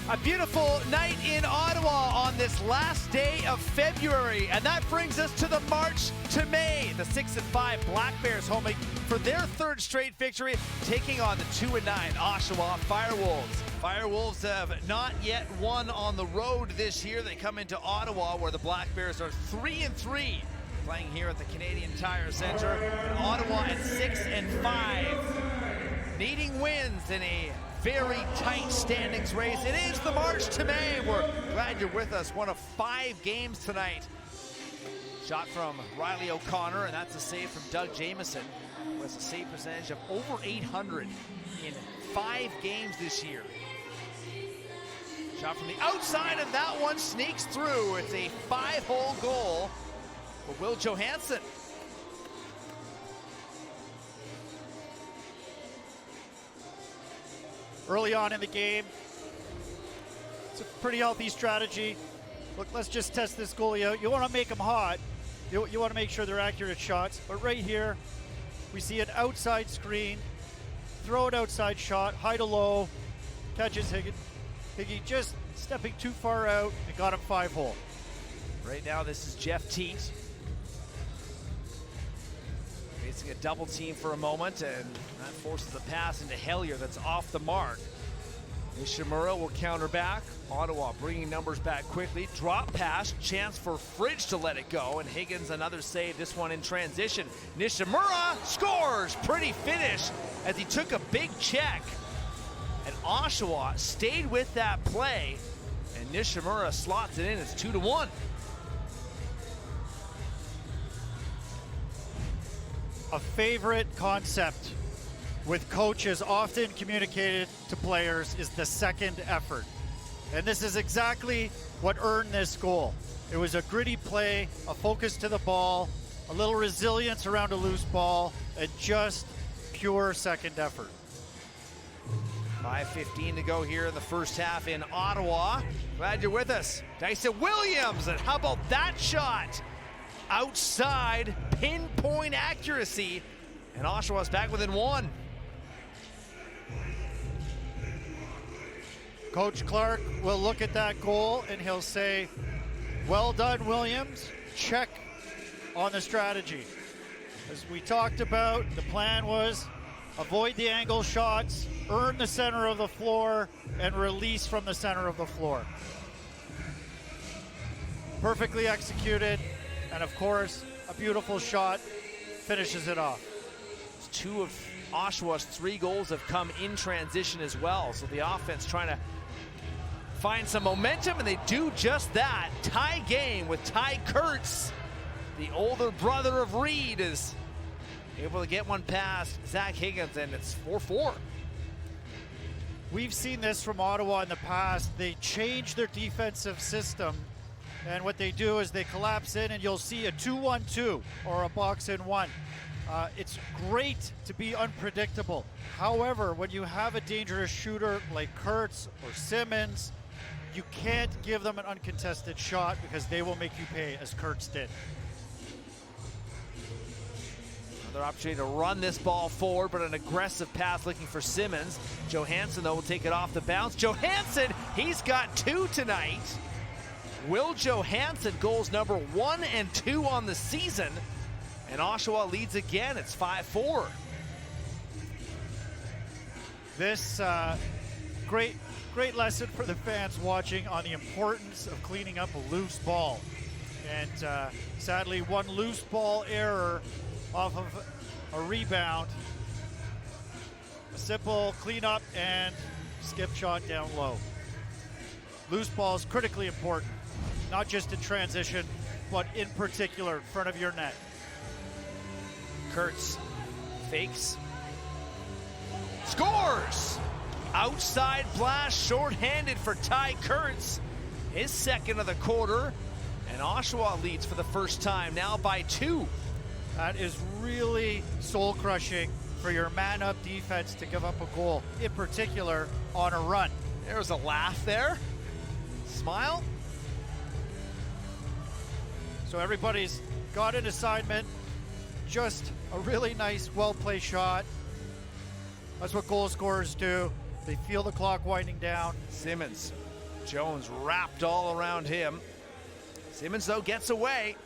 A beautiful night in Ottawa on this last day of February, and that brings us to the March to May. The 6-5 Black Bears home for their third straight victory, taking on the 2-9 Oshawa FireWolves. FireWolves have not yet won on the road this year. They come into Ottawa, where the Black Bears are 3-3, playing here at the Canadian Tire Centre. And Ottawa at 6-5, needing wins in a very tight standings race. It is the March to May. We're glad you're with us. One of 5 games tonight. Shot from Riley O'Connor, and that's a save from Doug Jamieson, who has a save percentage of over 800 in 5 games this year. Shot from the outside, and that one sneaks through. It's a 5-hole goal for Will Johansson. Early on in the game, it's a pretty healthy strategy. Look, let's just test this goalie out. You want to make them hot. You want to make sure they're accurate shots. But right here, we see an outside screen, throw it outside shot, high to low, catches Higgy just stepping too far out and got him 5-hole. Right now, this is Jeff Teat. Facing a double team for a moment, and that forces a pass into Hellier that's off the mark. Nishimura will counter back. Ottawa bringing numbers back quickly. Drop pass, chance for Fridge to let it go, and Higgins another save, this one in transition. Nishimura scores! Pretty finish as he took a big check. And Oshawa stayed with that play, and Nishimura slots it in. It's 2-1. A favorite concept with coaches often communicated to players is the second effort. And this is exactly what earned this goal. It was a gritty play, a focus to the ball, a little resilience around a loose ball, and just pure second effort. 5:15 to go here in the first half in Ottawa. Glad you're with us. Dyson Williams, and how about that shot? Outside, pinpoint accuracy, and Oshawa's back within 1. Coach Clark will look at that goal and he'll say, well done, Williams. Check on the strategy. As we talked about, the plan was avoid the angle shots, earn the center of the floor, and release from the center of the floor. Perfectly executed. And of course, a beautiful shot finishes it off. 2 of Oshawa's 3 goals have come in transition as well. So the offense trying to find some momentum, and they do just that. Tie game with Ty Kurtz. The older brother of Reed is able to get one past Zach Higgins, and it's 4-4. We've seen this from Ottawa in the past. They change their defensive system. And what they do is they collapse in, and you'll see a 2-1-2 or a box-in-1. It's great to be unpredictable. However, when you have a dangerous shooter like Kurtz or Simmons, you can't give them an uncontested shot because they will make you pay, as Kurtz did. Another opportunity to run this ball forward, but an aggressive pass looking for Simmons. Johansson, though, will take it off the bounce. Johansson, he's got 2 tonight. Will Johansson goals number 1 and 2 on the season, and Oshawa leads again. It's 5-4. This great lesson for the fans watching on the importance of cleaning up a loose ball. And sadly, one loose ball error off of a rebound. A simple cleanup and skip shot down low. Loose ball is critically important. Not just in transition, but in particular in front of your net. Kurtz fakes. Scores! Outside blast, shorthanded for Ty Kurtz. His second of the quarter. And Oshawa leads for the first time, now by 2. That is really soul-crushing for your man-up defense to give up a goal, in particular on a run. There's a laugh there. Smile. So everybody's got an assignment. Just a really nice, well-placed shot. That's what goal scorers do. They feel the clock winding down. Simmons Jones wrapped all around him. Simmons, though, gets away.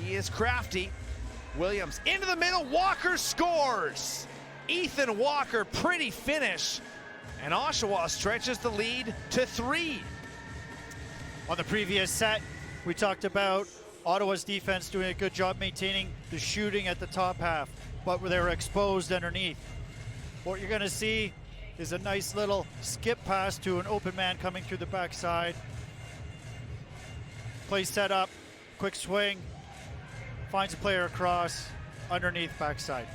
He is crafty. Williams into the middle. Walker scores. Ethan Walker, pretty finish. And Oshawa stretches the lead to 3. On the previous set, we talked about Ottawa's defense doing a good job maintaining the shooting at the top half, but they were exposed underneath. What you're going to see is a nice little skip pass to an open man coming through the backside. Play set up, quick swing, finds a player across, underneath backside.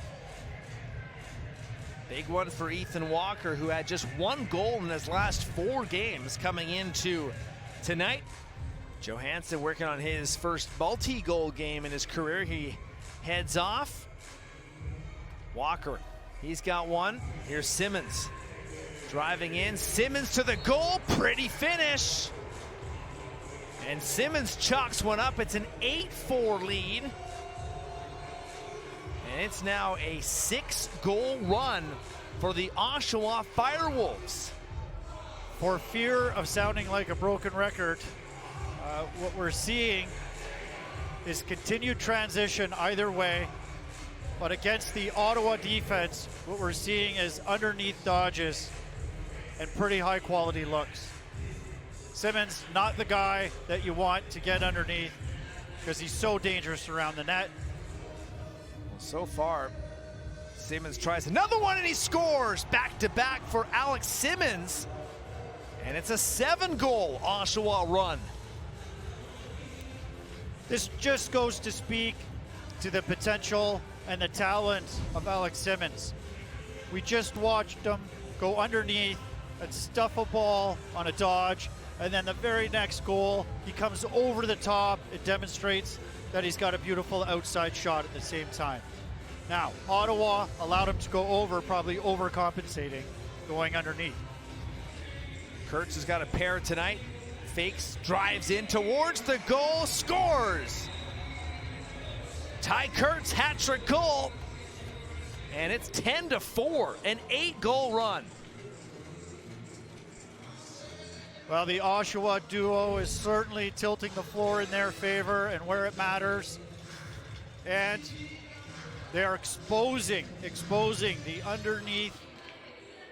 Big one for Ethan Walker, who had just 1 goal in his last 4 games coming into tonight. Johansson working on his first multi-goal game in his career. He heads off. Walker, he's got 1. Here's Simmons driving in. Simmons to the goal, pretty finish. And Simmons chalks one up. It's an 8-4 lead. And it's now a 6-goal run for the Oshawa FireWolves. For fear of sounding like a broken record, what we're seeing is continued transition either way. But against the Ottawa defense, what we're seeing is underneath dodges and pretty high quality looks. Simmons, not the guy that you want to get underneath because he's so dangerous around the net. So far, Simmons tries another one and he scores. Back-to-back for Alex Simmons. And it's a 7-goal Oshawa run. This just goes to speak to the potential and the talent of Alex Simmons. We just watched him go underneath and stuff a ball on a dodge, and then the very next goal, he comes over the top. It demonstrates that he's got a beautiful outside shot at the same time. Now, Ottawa allowed him to go over, probably overcompensating, going underneath. Kurtz has got a pair tonight. Fakes, drives in towards the goal, scores! Ty Kurtz hat-trick goal. And it's 10-4, an 8-goal run. Well, the Oshawa duo is certainly tilting the floor in their favor and where it matters. And they are exposing the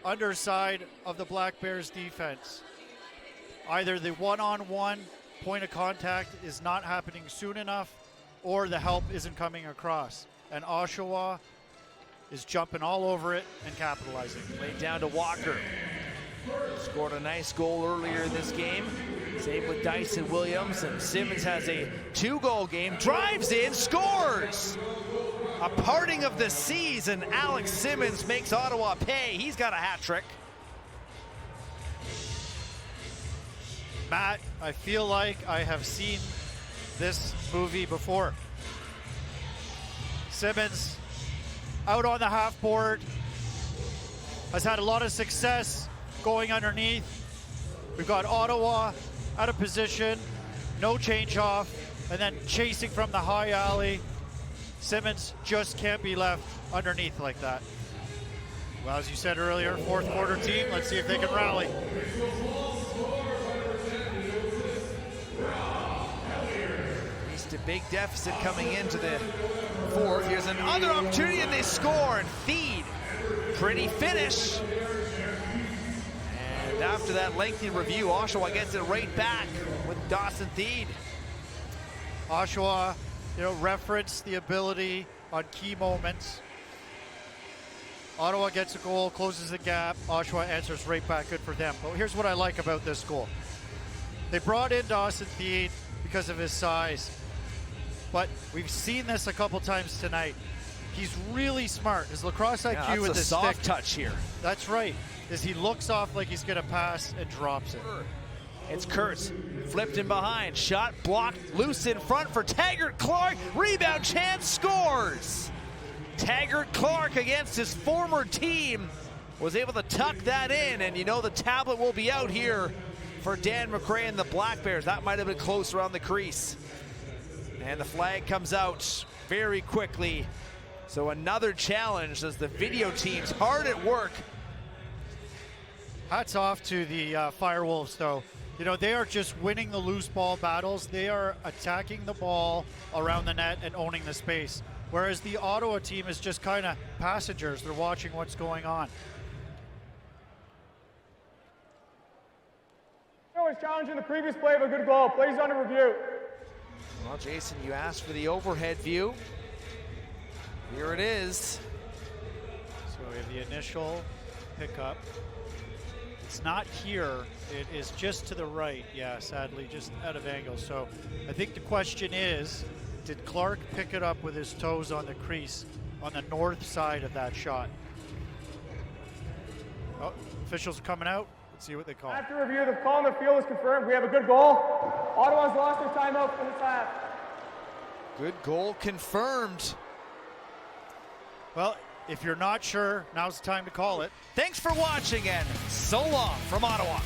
underside of the Black Bears defense. Either the one-on-one point of contact is not happening soon enough, or the help isn't coming across. And Oshawa is jumping all over it and capitalizing. Laid down to Walker. Scored a nice goal earlier in this game. Same with Dyson Williams, and Simmons has a 2-goal game. Drives in, scores! A parting of the seas, and Alex Simmons makes Ottawa pay. He's got a hat trick. Matt, I feel like I have seen this movie before. Simmons out on the half board, has had a lot of success going underneath. We've got Ottawa out of position, no change off, and then chasing from the high alley. Simmons just can't be left underneath like that. Well, as you said earlier, 4th quarter team. Let's see if they can rally. Just a big deficit coming into the 4th. Here's another opportunity and they score, and Feed, pretty finish. And after that lengthy review, Oshawa gets it right back with Dawson Theed. Oshawa, reference the ability on key moments. Ottawa gets a goal, closes the gap. Oshawa answers right back, good for them. But here's what I like about this goal. They brought in Dawson Theed because of his size. But we've seen this a couple times tonight. He's really smart. His lacrosse IQ with the soft stick. touch here. That's right. Is he looks off like he's going to pass and drops it. It's Kurtz, flipped in behind, shot blocked, loose in front for Taggart Clark, rebound chance, scores! Taggart Clark against his former team was able to tuck that in, and the tablet will be out here for Dan McRae and the Black Bears. That might have been close around the crease. And the flag comes out very quickly. So another challenge as the video team's hard at work. Hats off to the FireWolves, though. You know, they are just winning the loose ball battles. They are attacking the ball around the net and owning the space. Whereas the Ottawa team is just kind of passengers. They're watching what's going on. Was challenging the previous play of a good goal. Plays under review. Well, Jason, you asked for the overhead view. Here it is. So we have the initial pickup. It's not here. It is just to the right. Yeah, sadly, just out of angle. So I think the question is, did Clark pick it up with his toes on the crease on the north side of that shot? Oh, officials are coming out. Let's see what they call. After review, the call on the field is confirmed. We have a good goal. Ottawa's lost their timeout for this half. Good goal confirmed. Well, if you're not sure, now's the time to call it. Thanks for watching, and so long from Ottawa.